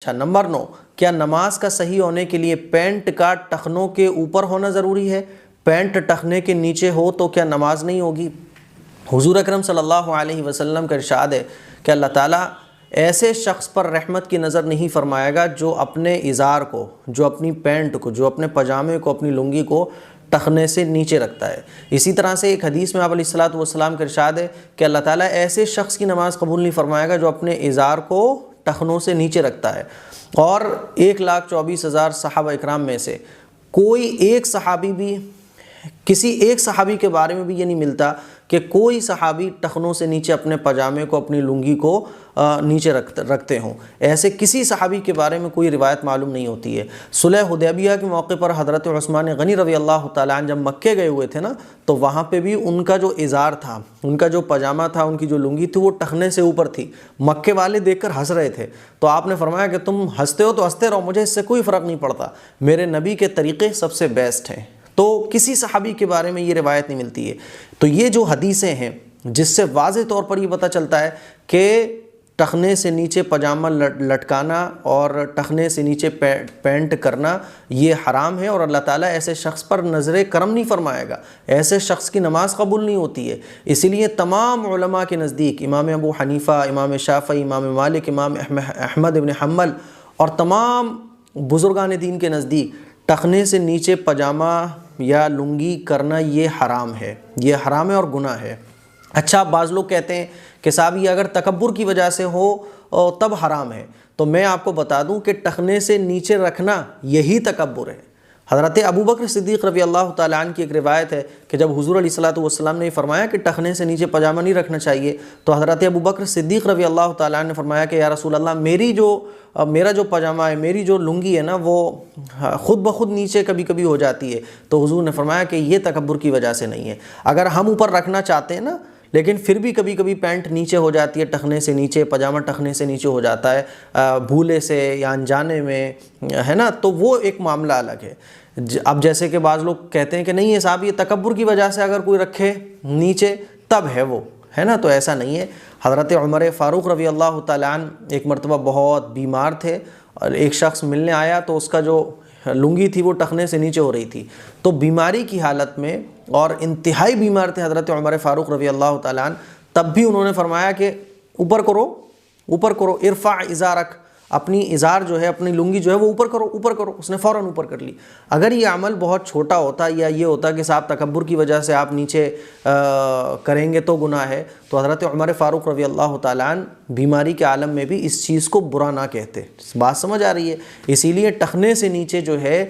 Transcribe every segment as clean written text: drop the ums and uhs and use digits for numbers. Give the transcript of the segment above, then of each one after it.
اچھا، نمبر 9، کیا نماز کا صحیح ہونے کے لیے پینٹ کا ٹخنوں کے اوپر ہونا ضروری ہے؟ پینٹ ٹخنے کے نیچے ہو تو کیا نماز نہیں ہوگی؟ حضور اکرم صلی اللہ علیہ وسلم کا ارشاد ہے کہ اللہ تعالیٰ ایسے شخص پر رحمت کی نظر نہیں فرمائے گا جو اپنے ازار کو، جو اپنی پینٹ کو، جو اپنے پاجامے کو، اپنی لنگی کو ٹخنے سے نیچے رکھتا ہے۔ اسی طرح سے ایک حدیث میں آپ علیہ الصلوۃ والسلام کا ارشاد ہے کہ اللہ تعالیٰ ایسے شخص کی نماز قبول نہیں فرمائے گا جو اپنے ازار کو ٹخنوں سے نیچے رکھتا ہے۔ اور 1,24,000 صحابہ اکرام میں سے کوئی ایک صحابی بھی، کسی ایک صحابی کے بارے میں بھی یہ نہیں ملتا کہ کوئی صحابی ٹخنوں سے نیچے اپنے پاجامے کو، اپنی لنگی کو نیچے رکھتے ہوں۔ ایسے کسی صحابی کے بارے میں کوئی روایت معلوم نہیں ہوتی ہے۔ صلح حدیبیہ کے موقع پر حضرت عثمان غنی رضی اللہ تعالیٰ عنہ جب مکے گئے ہوئے تھے نا، تو وہاں پہ بھی ان کا جو ازار تھا، ان کا جو پاجامہ تھا، ان کی جو لنگی تھی، وہ ٹخنے سے اوپر تھی۔ مکے والے دیکھ کر ہنس رہے تھے، تو آپ نے فرمایا کہ تم ہنستے ہو تو ہنستے رہو، مجھے اس سے کوئی فرق نہیں پڑتا، میرے نبی کے طریقے سب سے بیسٹ ہیں۔ تو کسی صحابی کے بارے میں یہ روایت نہیں ملتی ہے۔ تو یہ جو حدیثیں ہیں جس سے واضح طور پر یہ پتہ چلتا ہے کہ ٹخنے سے نیچے پاجامہ لٹکانا اور ٹخنے سے نیچے پینٹ کرنا یہ حرام ہے، اور اللہ تعالیٰ ایسے شخص پر نظر کرم نہیں فرمائے گا، ایسے شخص کی نماز قبول نہیں ہوتی ہے۔ اسی لیے تمام علماء کے نزدیک، امام ابو حنیفہ، امام شافعی، امام مالک، امام احمد ابن حنبل اور تمام بزرگان دین کے نزدیک ٹخنے سے نیچے پاجامہ یا لنگی کرنا یہ حرام ہے، یہ حرام ہے اور گناہ ہے۔ اچھا، بعض لوگ کہتے ہیں کہ صاحب یہ اگر تکبر کی وجہ سے ہو تب حرام ہے، تو میں آپ کو بتا دوں کہ ٹخنے سے نیچے رکھنا یہی تکبر ہے۔ حضرت ابوبکر صدیق رضی اللہ تعالیٰ عنہ کی ایک روایت ہے کہ جب حضور علیہ الصلوۃ والسلام نے فرمایا کہ ٹخنے سے نیچے پاجامہ نہیں رکھنا چاہیے، تو حضرت ابوبکر صدیق رضی اللہ تعالیٰ عنہ نے فرمایا کہ یا رسول اللہ، میرا جو پاجامہ ہے، میری جو لنگی ہے نا، وہ خود بخود نیچے کبھی کبھی ہو جاتی ہے۔ تو حضور نے فرمایا کہ یہ تکبر کی وجہ سے نہیں ہے۔ اگر ہم اوپر رکھنا چاہتے ہیں نا، لیکن پھر بھی کبھی کبھی پینٹ نیچے ہو جاتی ہے، ٹخنے سے نیچے، پاجامہ ٹخنے سے نیچے ہو جاتا ہے بھولے سے یا انجانے میں، ہے نا، تو وہ ایک معاملہ الگ ہے۔ اب جیسے کہ بعض لوگ کہتے ہیں کہ نہیں ہے صاحب، یہ تکبر کی وجہ سے اگر کوئی رکھے نیچے تب ہے وہ، ہے نا، تو ایسا نہیں ہے۔ حضرت عمر فاروق رضی اللہ تعالیٰ عنہ ایک مرتبہ بہت بیمار تھے، اور ایک شخص ملنے آیا تو اس کا جو لنگی تھی وہ ٹخنے سے نیچے ہو رہی تھی، تو بیماری کی حالت میں، اور انتہائی بیمار تھے حضرت عمر فاروق رضی اللہ تعالیٰ عنہ، تب بھی انہوں نے فرمایا کہ اوپر کرو، اوپر کرو، ارفع ازارک، اپنی ازار جو ہے، اپنی لنگی جو ہے وہ اوپر کرو، اوپر کرو۔ اس نے فوراً اوپر کر لی۔ اگر یہ عمل بہت چھوٹا ہوتا یا یہ ہوتا کہ صاحب تکبر کی وجہ سے آپ نیچے کریں گے تو گناہ ہے، تو حضرت عمر فاروق رضی اللہ تعالیٰ عنہ بیماری کے عالم میں بھی اس چیز کو برا نہ کہتے۔ بات سمجھ آ رہی ہے؟ اسی لیے ٹخنے سے نیچے جو ہے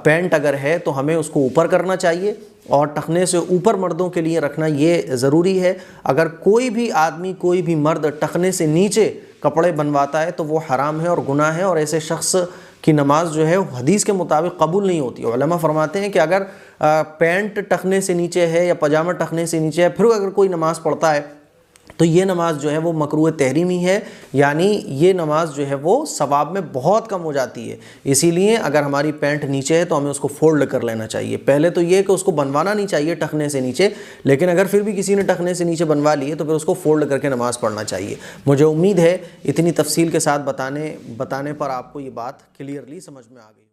پینٹ اگر ہے تو ہمیں اس کو اوپر کرنا چاہیے، اور ٹخنے سے اوپر مردوں کے لیے رکھنا یہ ضروری ہے۔ اگر کوئی بھی آدمی، کوئی بھی مرد ٹخنے سے نیچے کپڑے بنواتا ہے تو وہ حرام ہے اور گناہ ہے، اور ایسے شخص کی نماز جو ہے حدیث کے مطابق قبول نہیں ہوتی۔ علماء فرماتے ہیں کہ اگر پینٹ ٹخنے سے نیچے ہے یا پاجامہ ٹخنے سے نیچے ہے، پھر اگر کوئی نماز پڑھتا ہے تو یہ نماز جو ہے وہ مکروہ تحریمی ہے، یعنی یہ نماز جو ہے وہ ثواب میں بہت کم ہو جاتی ہے۔ اسی لیے اگر ہماری پینٹ نیچے ہے تو ہمیں اس کو فولڈ کر لینا چاہیے۔ پہلے تو یہ کہ اس کو بنوانا نہیں چاہیے ٹخنے سے نیچے، لیکن اگر پھر بھی کسی نے ٹخنے سے نیچے بنوا لیے تو پھر اس کو فولڈ کر کے نماز پڑھنا چاہیے۔ مجھے امید ہے اتنی تفصیل کے ساتھ بتانے پر آپ کو یہ بات کلیئرلی سمجھ میں آ گئی۔